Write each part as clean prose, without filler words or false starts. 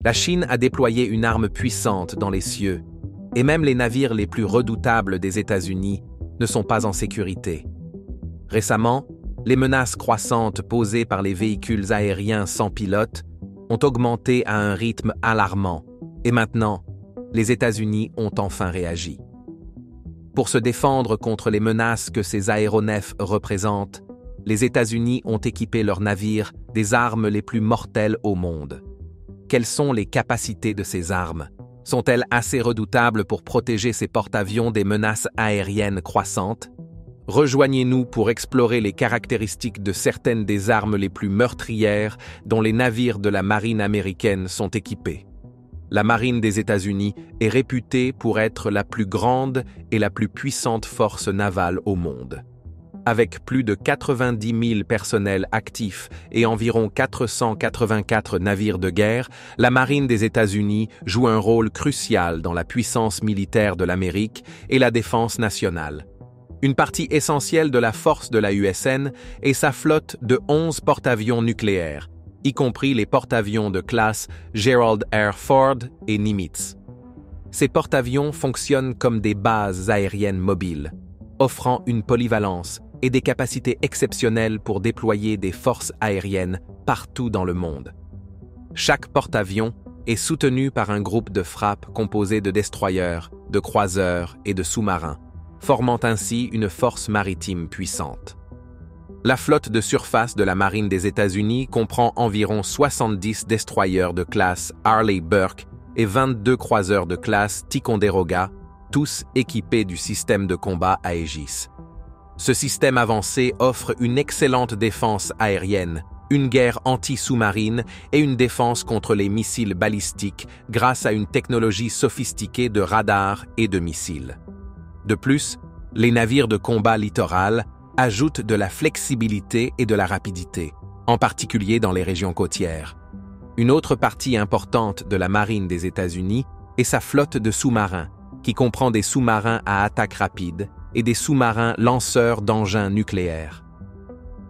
La Chine a déployé une arme puissante dans les cieux, et même les navires les plus redoutables des États-Unis ne sont pas en sécurité. Récemment, les menaces croissantes posées par les véhicules aériens sans pilote ont augmenté à un rythme alarmant, et maintenant, les États-Unis ont enfin réagi. Pour se défendre contre les menaces que ces aéronefs représentent, les États-Unis ont équipé leurs navires des armes les plus mortelles au monde. Quelles sont les capacités de ces armes? Sont-elles assez redoutables pour protéger ces porte-avions des menaces aériennes croissantes? Rejoignez-nous pour explorer les caractéristiques de certaines des armes les plus meurtrières dont les navires de la marine américaine sont équipés. La marine des États-Unis est réputée pour être la plus grande et la plus puissante force navale au monde. Avec plus de 90 000 personnels actifs et environ 484 navires de guerre, la marine des États-Unis joue un rôle crucial dans la puissance militaire de l'Amérique et la défense nationale. Une partie essentielle de la force de la USN est sa flotte de 11 porte-avions nucléaires, y compris les porte-avions de classe Gerald R. Ford et Nimitz. Ces porte-avions fonctionnent comme des bases aériennes mobiles, offrant une polyvalence et des capacités exceptionnelles pour déployer des forces aériennes partout dans le monde. Chaque porte-avions est soutenu par un groupe de frappe composé de destroyers, de croiseurs et de sous-marins, formant ainsi une force maritime puissante. La flotte de surface de la marine des États-Unis comprend environ 70 destroyers de classe Arleigh Burke et 22 croiseurs de classe Ticonderoga, tous équipés du système de combat Aegis. Ce système avancé offre une excellente défense aérienne, une guerre anti-sous-marine et une défense contre les missiles balistiques grâce à une technologie sophistiquée de radars et de missiles. De plus, les navires de combat littoral ajoutent de la flexibilité et de la rapidité, en particulier dans les régions côtières. Une autre partie importante de la marine des États-Unis est sa flotte de sous-marins, qui comprend des sous-marins à attaque rapide et des sous-marins lanceurs d'engins nucléaires.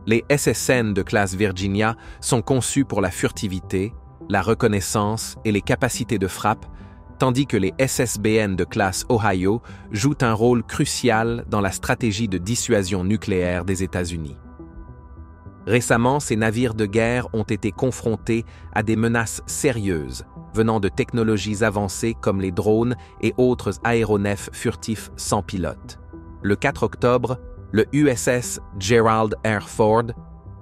Les SSN de classe Virginia sont conçus pour la furtivité, la reconnaissance et les capacités de frappe, tandis que les SSBN de classe Ohio jouent un rôle crucial dans la stratégie de dissuasion nucléaire des États-Unis. Récemment, ces navires de guerre ont été confrontés à des menaces sérieuses venant de technologies avancées comme les drones et autres aéronefs furtifs sans pilote. Le 4 octobre, le USS Gerald R. Ford,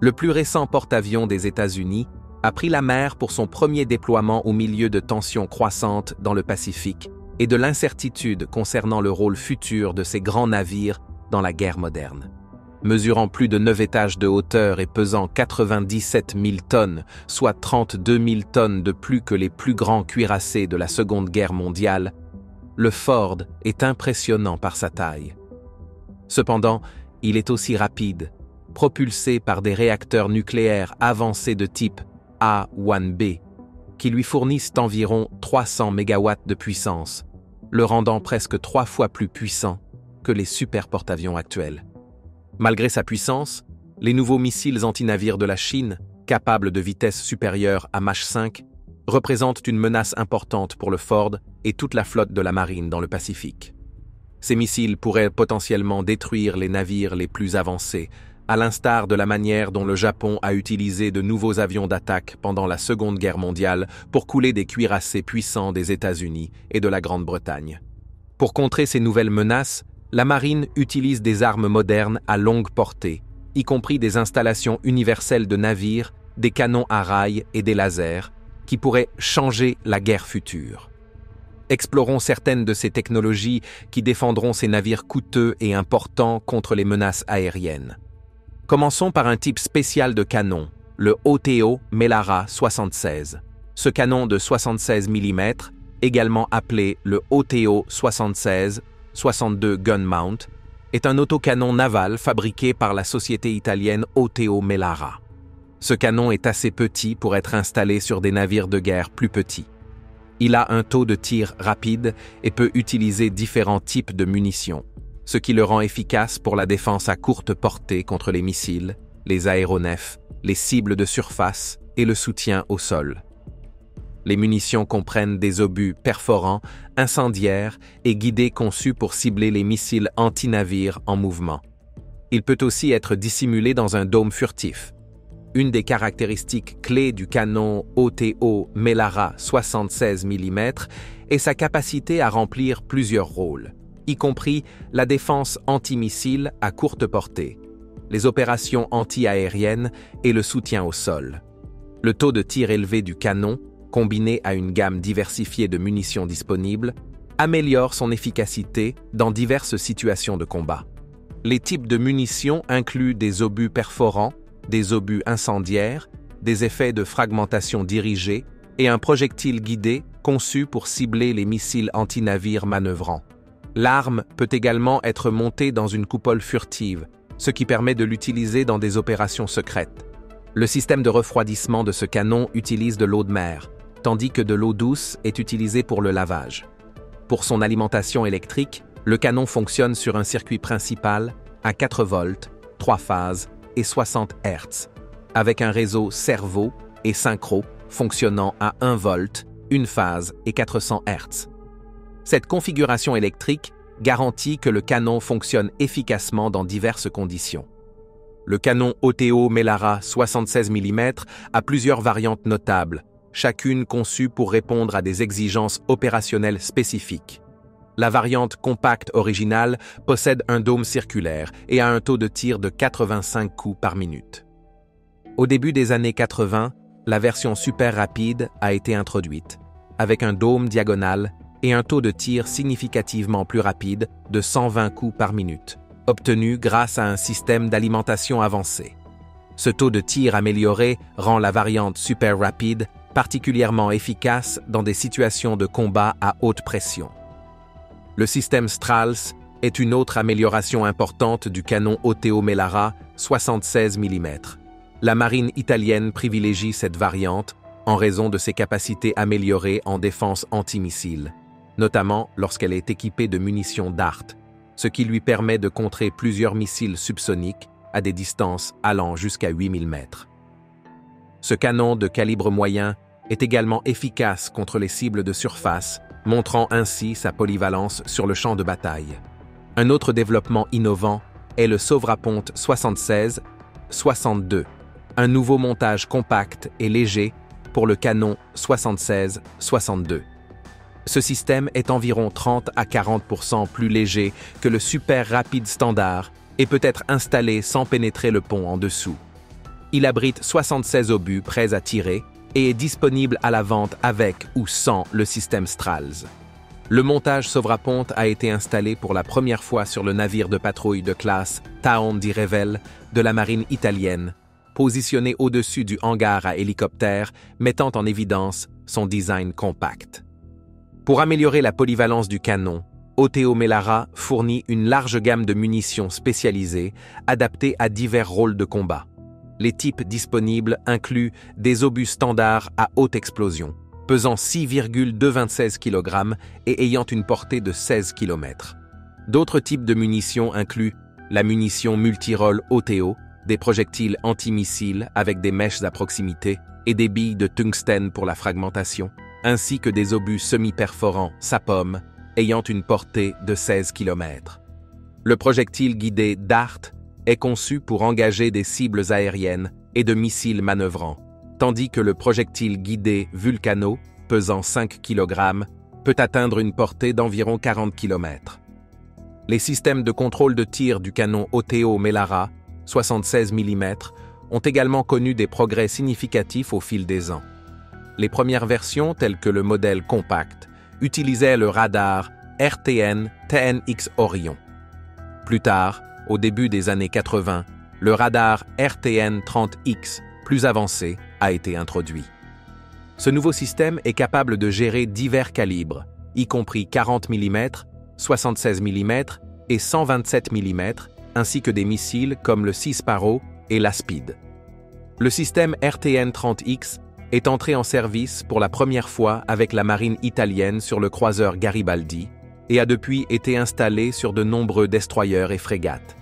le plus récent porte-avions des États-Unis, a pris la mer pour son premier déploiement au milieu de tensions croissantes dans le Pacifique et de l'incertitude concernant le rôle futur de ces grands navires dans la guerre moderne. Mesurant plus de 9 étages de hauteur et pesant 97 000 tonnes, soit 32 000 tonnes de plus que les plus grands cuirassés de la Seconde Guerre mondiale, le Ford est impressionnant par sa taille. Cependant, il est aussi rapide, propulsé par des réacteurs nucléaires avancés de type A1B, qui lui fournissent environ 300 MW de puissance, le rendant presque 3 fois plus puissant que les super porte-avions actuels. Malgré sa puissance, les nouveaux missiles antinavires de la Chine, capables de vitesse supérieure à Mach 5, représentent une menace importante pour le Ford et toute la flotte de la marine dans le Pacifique. Ces missiles pourraient potentiellement détruire les navires les plus avancés, à l'instar de la manière dont le Japon a utilisé de nouveaux avions d'attaque pendant la Seconde Guerre mondiale pour couler des cuirassés puissants des États-Unis et de la Grande-Bretagne. Pour contrer ces nouvelles menaces, la marine utilise des armes modernes à longue portée, y compris des installations universelles de navires, des canons à rail et des lasers, qui pourraient changer la guerre future. Explorons certaines de ces technologies qui défendront ces navires coûteux et importants contre les menaces aériennes. Commençons par un type spécial de canon, le OTO Melara 76. Ce canon de 76 mm, également appelé le OTO 76, 62 Gun Mount, est un autocanon naval fabriqué par la société italienne OTO Melara. Ce canon est assez petit pour être installé sur des navires de guerre plus petits. Il a un taux de tir rapide et peut utiliser différents types de munitions, ce qui le rend efficace pour la défense à courte portée contre les missiles, les aéronefs, les cibles de surface et le soutien au sol. Les munitions comprennent des obus perforants, incendiaires et guidés conçus pour cibler les missiles anti-navires en mouvement. Il peut aussi être dissimulé dans un dôme furtif. Une des caractéristiques clés du canon OTO Melara 76 mm est sa capacité à remplir plusieurs rôles, y compris la défense antimissile à courte portée, les opérations anti-aériennes et le soutien au sol. Le taux de tir élevé du canon, combiné à une gamme diversifiée de munitions disponibles, améliore son efficacité dans diverses situations de combat. Les types de munitions incluent des obus perforants, des obus incendiaires, des effets de fragmentation dirigés et un projectile guidé conçu pour cibler les missiles anti-navires manœuvrants. L'arme peut également être montée dans une coupole furtive, ce qui permet de l'utiliser dans des opérations secrètes. Le système de refroidissement de ce canon utilise de l'eau de mer, tandis que de l'eau douce est utilisée pour le lavage. Pour son alimentation électrique, le canon fonctionne sur un circuit principal à 4 volts, 3 phases et 60 Hz, avec un réseau servo et synchro fonctionnant à 1 volt, 1 phase et 400 Hz. Cette configuration électrique garantit que le canon fonctionne efficacement dans diverses conditions. Le canon OTO Melara 76 mm a plusieurs variantes notables, chacune conçue pour répondre à des exigences opérationnelles spécifiques. La variante compacte originale possède un dôme circulaire et a un taux de tir de 85 coups par minute. Au début des années 80, la version super rapide a été introduite, avec un dôme diagonal et un taux de tir significativement plus rapide de 120 coups par minute, obtenu grâce à un système d'alimentation avancé. Ce taux de tir amélioré rend la variante super rapide particulièrement efficace dans des situations de combat à haute pression. Le système Strals est une autre amélioration importante du canon OTO Melara 76 mm. La marine italienne privilégie cette variante en raison de ses capacités améliorées en défense antimissile, notamment lorsqu'elle est équipée de munitions DART, ce qui lui permet de contrer plusieurs missiles subsoniques à des distances allant jusqu'à 8000 mètres. Ce canon de calibre moyen est également efficace contre les cibles de surface, montrant ainsi sa polyvalence sur le champ de bataille. Un autre développement innovant est le Sauve-Raponte 76-62, un nouveau montage compact et léger pour le canon 76-62. Ce système est environ 30 à 40% plus léger que le super rapide standard et peut être installé sans pénétrer le pont en dessous. Il abrite 76 obus prêts à tirer et est disponible à la vente avec ou sans le système Strals. Le montage Sauve-Raponte a été installé pour la première fois sur le navire de patrouille de classe Taon di Revel de la marine italienne, positionné au-dessus du hangar à hélicoptères, mettant en évidence son design compact. Pour améliorer la polyvalence du canon, OTO Melara fournit une large gamme de munitions spécialisées adaptées à divers rôles de combat. Les types disponibles incluent des obus standards à haute explosion, pesant 6,226 kg et ayant une portée de 16 km. D'autres types de munitions incluent la munition multirôle OTO, des projectiles antimissiles avec des mèches à proximité et des billes de tungstène pour la fragmentation, ainsi que des obus semi-perforants SAPOM ayant une portée de 16 km. Le projectile guidé DART est conçu pour engager des cibles aériennes et de missiles manœuvrants, tandis que le projectile guidé Vulcano, pesant 5 kg, peut atteindre une portée d'environ 40 km. Les systèmes de contrôle de tir du canon OTO Melara 76 mm ont également connu des progrès significatifs au fil des ans. Les premières versions, telles que le modèle compact, utilisaient le radar RTN-TNX Orion. Plus tard, au début des années 80, le radar RTN-30X, plus avancé, a été introduit. Ce nouveau système est capable de gérer divers calibres, y compris 40 mm, 76 mm et 127 mm, ainsi que des missiles comme le Cisparrow et l'Aspide. Le système RTN-30X est entré en service pour la première fois avec la marine italienne sur le croiseur Garibaldi et a depuis été installé sur de nombreux destroyers et frégates.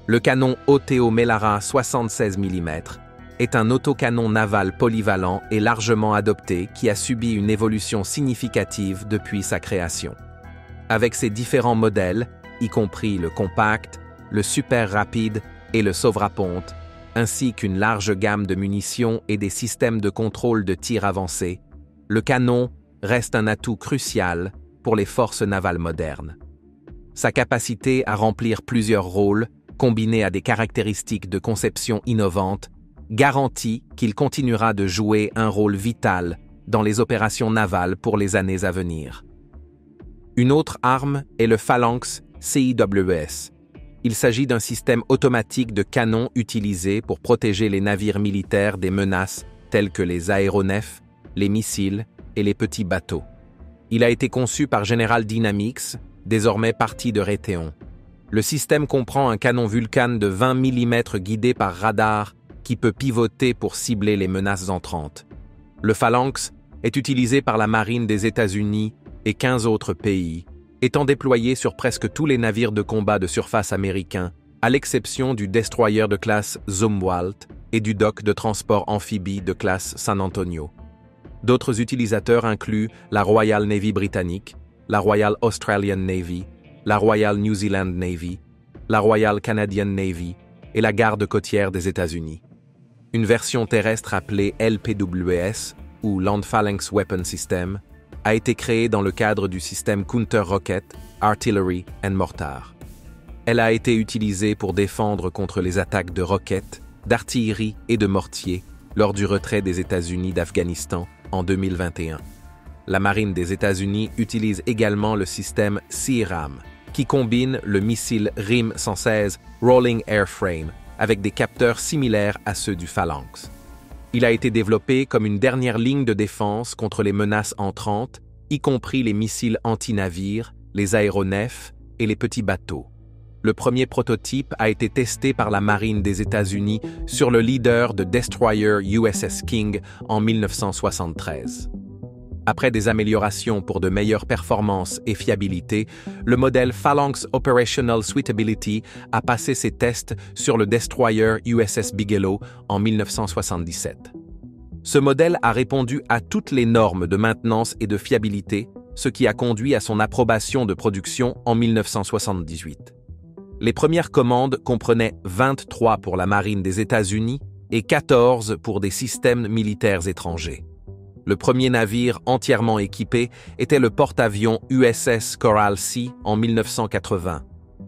Le canon OTO Melara 76 mm est un autocanon naval polyvalent et largement adopté qui a subi une évolution significative depuis sa création. Avec ses différents modèles, y compris le compact, le super rapide et le sauve-raponte, ainsi qu'une large gamme de munitions et des systèmes de contrôle de tir avancés, le canon reste un atout crucial pour les forces navales modernes. Sa capacité à remplir plusieurs rôles, combinée à des caractéristiques de conception innovantes, garantit qu'il continuera de jouer un rôle vital dans les opérations navales pour les années à venir. Une autre arme est le Phalanx CIWS. Il s'agit d'un système automatique de canons utilisé pour protéger les navires militaires des menaces telles que les aéronefs, les missiles et les petits bateaux. Il a été conçu par General Dynamics, désormais partie de Raytheon. Le système comprend un canon Vulcan de 20 mm guidé par radar qui peut pivoter pour cibler les menaces entrantes. Le Phalanx est utilisé par la marine des États-Unis et 15 autres pays, étant déployé sur presque tous les navires de combat de surface américains, à l'exception du destroyer de classe Zumwalt et du dock de transport amphibie de classe San Antonio. D'autres utilisateurs incluent la Royal Navy britannique, la Royal Australian Navy, la Royal New Zealand Navy, la Royal Canadian Navy et la garde côtière des États-Unis. Une version terrestre appelée LPWS, ou Land Phalanx Weapon System, a été créée dans le cadre du système Counter-Rocket, Artillery and Mortar. Elle a été utilisée pour défendre contre les attaques de roquettes, d'artillerie et de mortiers lors du retrait des États-Unis d'Afghanistan en 2021. La marine des États-Unis utilise également le système CIRAM, qui combine le missile RIM-116 Rolling Airframe avec des capteurs similaires à ceux du Phalanx. Il a été développé comme une dernière ligne de défense contre les menaces entrantes, y compris les missiles anti-navires, les aéronefs et les petits bateaux. Le premier prototype a été testé par la marine des États-Unis sur le leader de destroyer USS King en 1973. Après des améliorations pour de meilleures performances et fiabilité, le modèle Phalanx Operational Suitability a passé ses tests sur le destroyer USS Bigelow en 1977. Ce modèle a répondu à toutes les normes de maintenance et de fiabilité, ce qui a conduit à son approbation de production en 1978. Les premières commandes comprenaient 23 pour la marine des États-Unis et 14 pour des systèmes militaires étrangers. Le premier navire entièrement équipé était le porte-avions USS Coral Sea en 1980,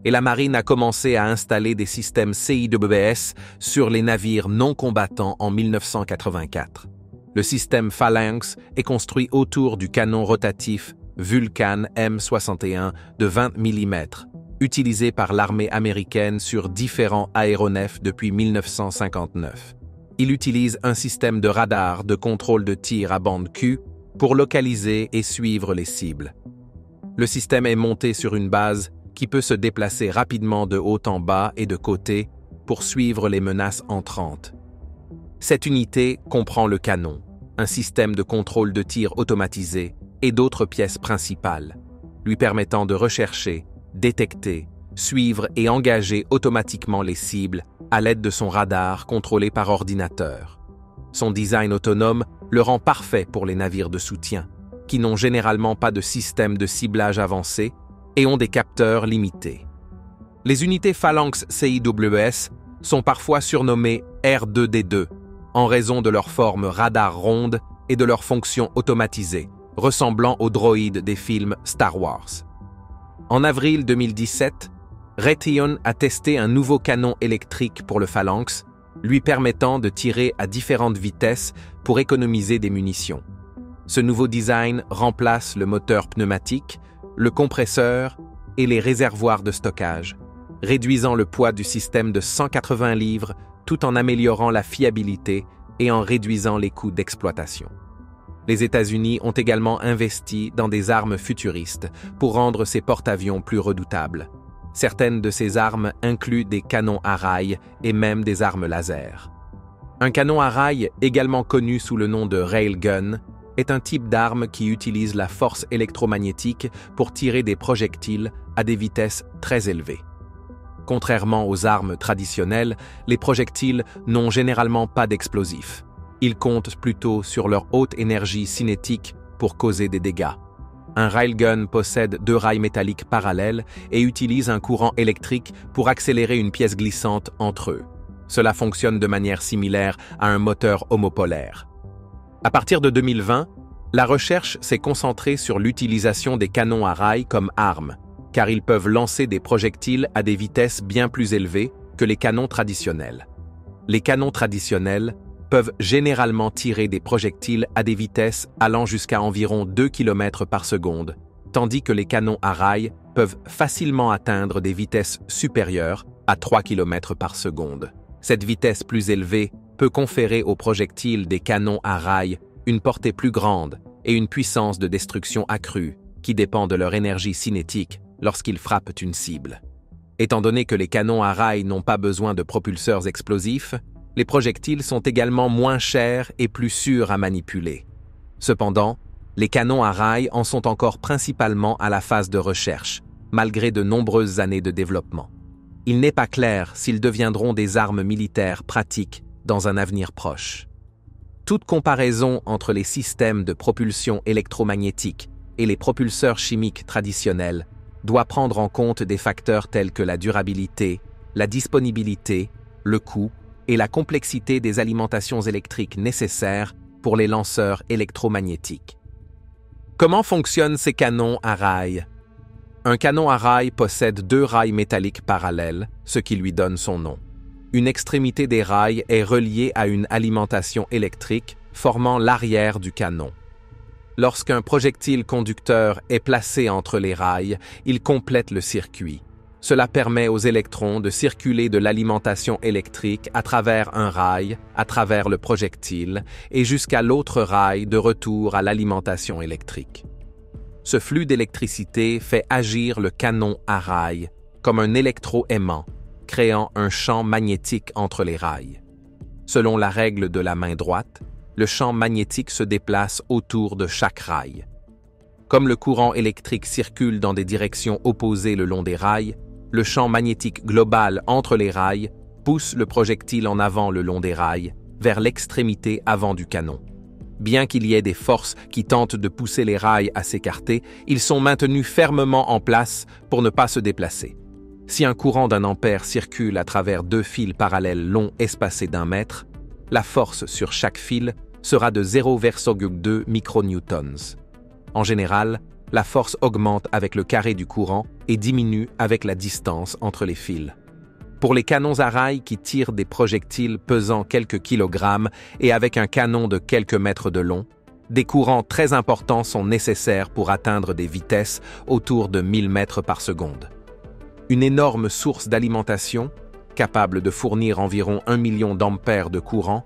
et la marine a commencé à installer des systèmes CIWS sur les navires non combattants en 1984. Le système Phalanx est construit autour du canon rotatif Vulcan M61 de 20 mm, utilisé par l'armée américaine sur différents aéronefs depuis 1959. Il utilise un système de radar de contrôle de tir à bande Q pour localiser et suivre les cibles. Le système est monté sur une base qui peut se déplacer rapidement de haut en bas et de côté pour suivre les menaces entrantes. Cette unité comprend le canon, un système de contrôle de tir automatisé et d'autres pièces principales, lui permettant de rechercher, détecter, suivre et engager automatiquement les cibles à l'aide de son radar contrôlé par ordinateur. Son design autonome le rend parfait pour les navires de soutien, qui n'ont généralement pas de système de ciblage avancé et ont des capteurs limités. Les unités Phalanx CIWS sont parfois surnommées R2D2 en raison de leur forme radar ronde et de leur fonction automatisée, ressemblant aux droïdes des films Star Wars. En avril 2017, Raytheon a testé un nouveau canon électrique pour le Phalanx, lui permettant de tirer à différentes vitesses pour économiser des munitions. Ce nouveau design remplace le moteur pneumatique, le compresseur et les réservoirs de stockage, réduisant le poids du système de 180 livres tout en améliorant la fiabilité et en réduisant les coûts d'exploitation. Les États-Unis ont également investi dans des armes futuristes pour rendre ces porte-avions plus redoutables. Certaines de ces armes incluent des canons à rail et même des armes laser. Un canon à rail, également connu sous le nom de railgun, est un type d'arme qui utilise la force électromagnétique pour tirer des projectiles à des vitesses très élevées. Contrairement aux armes traditionnelles, les projectiles n'ont généralement pas d'explosifs. Ils comptent plutôt sur leur haute énergie cinétique pour causer des dégâts. Un railgun possède 2 rails métalliques parallèles et utilise un courant électrique pour accélérer une pièce glissante entre eux. Cela fonctionne de manière similaire à un moteur homopolaire. À partir de 2020, la recherche s'est concentrée sur l'utilisation des canons à rails comme armes, car ils peuvent lancer des projectiles à des vitesses bien plus élevées que les canons traditionnels. Les canons traditionnels peuvent généralement tirer des projectiles à des vitesses allant jusqu'à environ 2 km par seconde, tandis que les canons à rails peuvent facilement atteindre des vitesses supérieures à 3 km par seconde. Cette vitesse plus élevée peut conférer aux projectiles des canons à rails une portée plus grande et une puissance de destruction accrue, qui dépend de leur énergie cinétique lorsqu'ils frappent une cible. Étant donné que les canons à rails n'ont pas besoin de propulseurs explosifs, les projectiles sont également moins chers et plus sûrs à manipuler. Cependant, les canons à rails en sont encore principalement à la phase de recherche, malgré de nombreuses années de développement. Il n'est pas clair s'ils deviendront des armes militaires pratiques dans un avenir proche. Toute comparaison entre les systèmes de propulsion électromagnétique et les propulseurs chimiques traditionnels doit prendre en compte des facteurs tels que la durabilité, la disponibilité, le coût et la complexité des alimentations électriques nécessaires pour les lanceurs électromagnétiques. Comment fonctionnent ces canons à rails? Un canon à rails possède 2 rails métalliques parallèles, ce qui lui donne son nom. Une extrémité des rails est reliée à une alimentation électrique formant l'arrière du canon. Lorsqu'un projectile conducteur est placé entre les rails, il complète le circuit. Cela permet aux électrons de circuler de l'alimentation électrique à travers un rail, à travers le projectile, et jusqu'à l'autre rail de retour à l'alimentation électrique. Ce flux d'électricité fait agir le canon à rails comme un électroaimant, créant un champ magnétique entre les rails. Selon la règle de la main droite, le champ magnétique se déplace autour de chaque rail. Comme le courant électrique circule dans des directions opposées le long des rails, le champ magnétique global entre les rails pousse le projectile en avant le long des rails, vers l'extrémité avant du canon. Bien qu'il y ait des forces qui tentent de pousser les rails à s'écarter, ils sont maintenus fermement en place pour ne pas se déplacer. Si un courant d'1 ampère circule à travers 2 fils parallèles longs espacés d'1 mètre, la force sur chaque fil sera de 0,2 micronewtons. En général, la force augmente avec le carré du courant et diminue avec la distance entre les fils. Pour les canons à rails qui tirent des projectiles pesant quelques kilogrammes et avec un canon de quelques mètres de long, des courants très importants sont nécessaires pour atteindre des vitesses autour de 1000 mètres par seconde. Une énorme source d'alimentation, capable de fournir environ 1 million d'ampères de courant,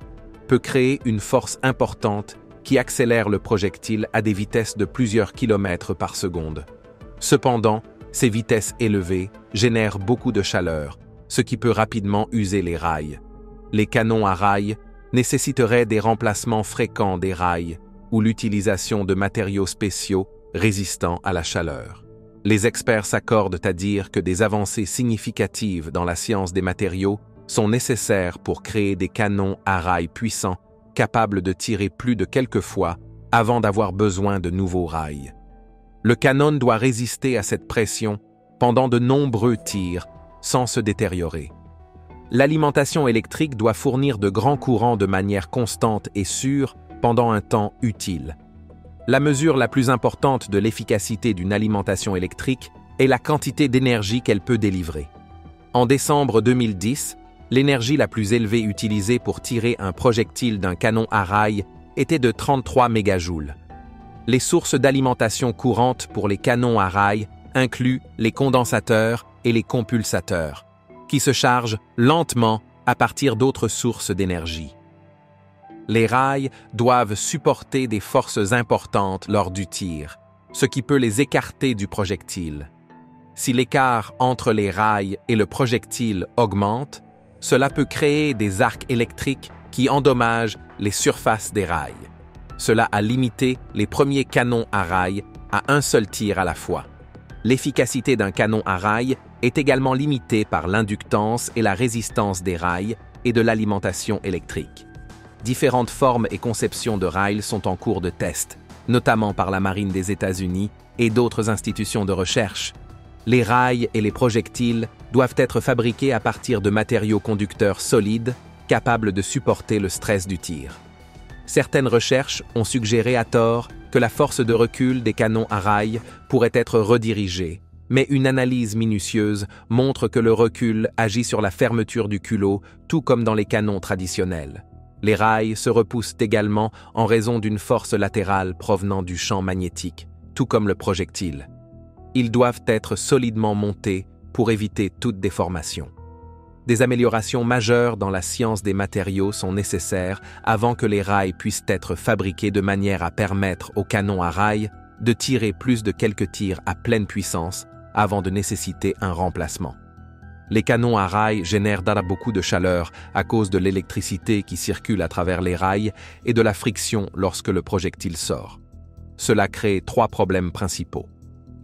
peut créer une force importante qui accélère le projectile à des vitesses de plusieurs kilomètres par seconde. Cependant, ces vitesses élevées génèrent beaucoup de chaleur, ce qui peut rapidement user les rails. Les canons à rails nécessiteraient des remplacements fréquents des rails ou l'utilisation de matériaux spéciaux résistants à la chaleur. Les experts s'accordent à dire que des avancées significatives dans la science des matériaux sont nécessaires pour créer des canons à rails puissants capables de tirer plus de quelques fois avant d'avoir besoin de nouveaux rails. Le canon doit résister à cette pression pendant de nombreux tirs sans se détériorer. L'alimentation électrique doit fournir de grands courants de manière constante et sûre pendant un temps utile. La mesure la plus importante de l'efficacité d'une alimentation électrique est la quantité d'énergie qu'elle peut délivrer. En décembre 2010, l'énergie la plus élevée utilisée pour tirer un projectile d'un canon à rails était de 33 mégajoules. Les sources d'alimentation courantes pour les canons à rails incluent les condensateurs et les compulsateurs, qui se chargent lentement à partir d'autres sources d'énergie. Les rails doivent supporter des forces importantes lors du tir, ce qui peut les écarter du projectile. Si l'écart entre les rails et le projectile augmente, cela peut créer des arcs électriques qui endommagent les surfaces des rails. Cela a limité les premiers canons à rails à un seul tir à la fois. L'efficacité d'un canon à rail est également limitée par l'inductance et la résistance des rails et de l'alimentation électrique. Différentes formes et conceptions de rails sont en cours de test, notamment par la Marine des États-Unis et d'autres institutions de recherche. Les rails et les projectiles doivent être fabriqués à partir de matériaux conducteurs solides, capables de supporter le stress du tir. Certaines recherches ont suggéré à tort que la force de recul des canons à rail pourrait être redirigée, mais une analyse minutieuse montre que le recul agit sur la fermeture du culot, tout comme dans les canons traditionnels. Les rails se repoussent également en raison d'une force latérale provenant du champ magnétique, tout comme le projectile. Ils doivent être solidement montés pour éviter toute déformation. Des améliorations majeures dans la science des matériaux sont nécessaires avant que les rails puissent être fabriqués de manière à permettre aux canons à rail de tirer plus de quelques tirs à pleine puissance avant de nécessiter un remplacement. Les canons à rail génèrent beaucoup de chaleur à cause de l'électricité qui circule à travers les rails et de la friction lorsque le projectile sort. Cela crée 3 problèmes principaux: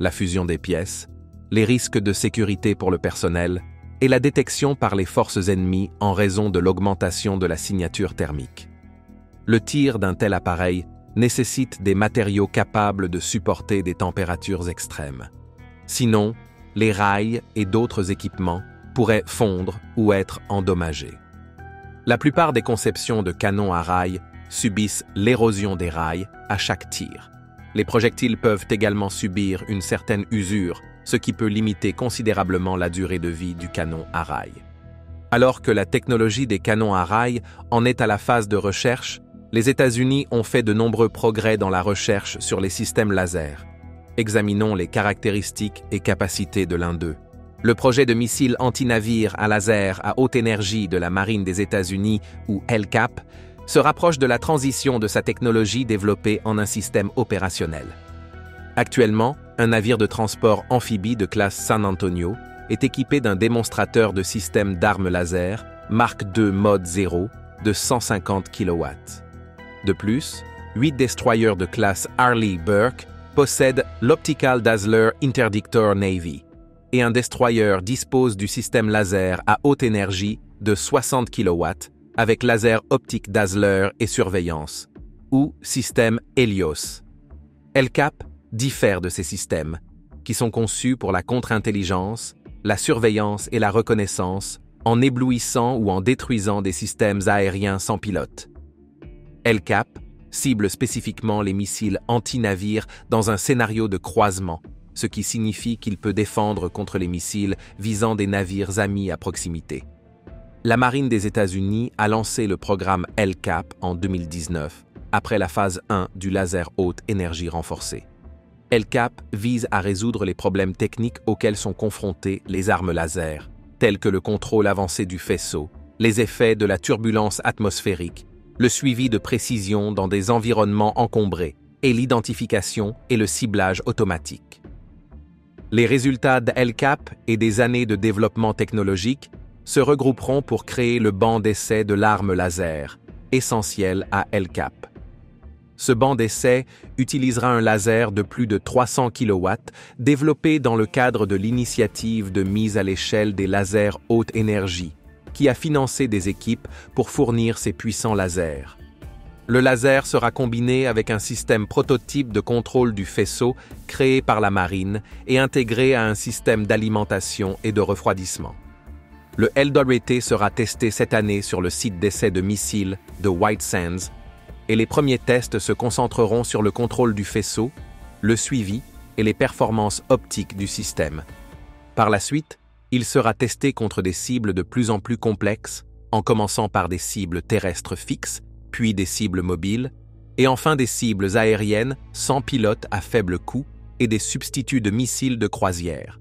la fusion des pièces, les risques de sécurité pour le personnel et la détection par les forces ennemies en raison de l'augmentation de la signature thermique. Le tir d'un tel appareil nécessite des matériaux capables de supporter des températures extrêmes. Sinon, les rails et d'autres équipements pourraient fondre ou être endommagés. La plupart des conceptions de canons à rail subissent l'érosion des rails à chaque tir. Les projectiles peuvent également subir une certaine usure, ce qui peut limiter considérablement la durée de vie du canon à rail. Alors que la technologie des canons à rail en est à la phase de recherche, les États-Unis ont fait de nombreux progrès dans la recherche sur les systèmes laser. Examinons les caractéristiques et capacités de l'un d'eux. Le projet de missile anti-navire à laser à haute énergie de la Marine des États-Unis, ou LCAP, se rapproche de la transition de sa technologie développée en un système opérationnel. Actuellement, un navire de transport amphibie de classe San Antonio est équipé d'un démonstrateur de système d'armes laser Mark II Mode 0 de 150 kW. De plus, 8 destroyers de classe Arleigh Burke possèdent l'Optical Dazzler Interdictor Navy et un destroyer dispose du système laser à haute énergie de 60 kW avec laser optique Dazzler et surveillance, ou système Helios. LCAP diffère de ces systèmes, qui sont conçus pour la contre-intelligence, la surveillance et la reconnaissance, en éblouissant ou en détruisant des systèmes aériens sans pilote. LCAP cible spécifiquement les missiles anti-navires dans un scénario de croisement, ce qui signifie qu'il peut défendre contre les missiles visant des navires amis à proximité. La Marine des États-Unis a lancé le programme LCAP en 2019, après la phase 1 du laser haute énergie renforcée. LCAP vise à résoudre les problèmes techniques auxquels sont confrontées les armes laser, tels que le contrôle avancé du faisceau, les effets de la turbulence atmosphérique, le suivi de précision dans des environnements encombrés et l'identification et le ciblage automatique. Les résultats de LCAP et des années de développement technologique se regrouperont pour créer le banc d'essai de l'arme laser, essentiel à LCAP. Ce banc d'essai utilisera un laser de plus de 300 kW développé dans le cadre de l'initiative de mise à l'échelle des lasers haute énergie, qui a financé des équipes pour fournir ces puissants lasers. Le laser sera combiné avec un système prototype de contrôle du faisceau créé par la Marine et intégré à un système d'alimentation et de refroidissement. Le LWT sera testé cette année sur le site d'essai de missiles de White Sands, et les premiers tests se concentreront sur le contrôle du faisceau, le suivi et les performances optiques du système. Par la suite, il sera testé contre des cibles de plus en plus complexes, en commençant par des cibles terrestres fixes, puis des cibles mobiles, et enfin des cibles aériennes sans pilote à faible coût et des substituts de missiles de croisière.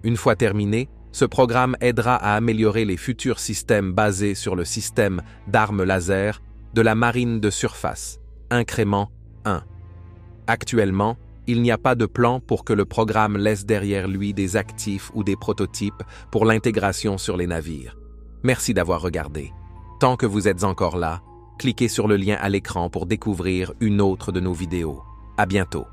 Une fois terminé, ce programme aidera à améliorer les futurs systèmes basés sur le système d'armes laser de la marine de surface, Incrément 1. Actuellement, il n'y a pas de plan pour que le programme laisse derrière lui des actifs ou des prototypes pour l'intégration sur les navires. Merci d'avoir regardé. Tant que vous êtes encore là, cliquez sur le lien à l'écran pour découvrir une autre de nos vidéos. À bientôt.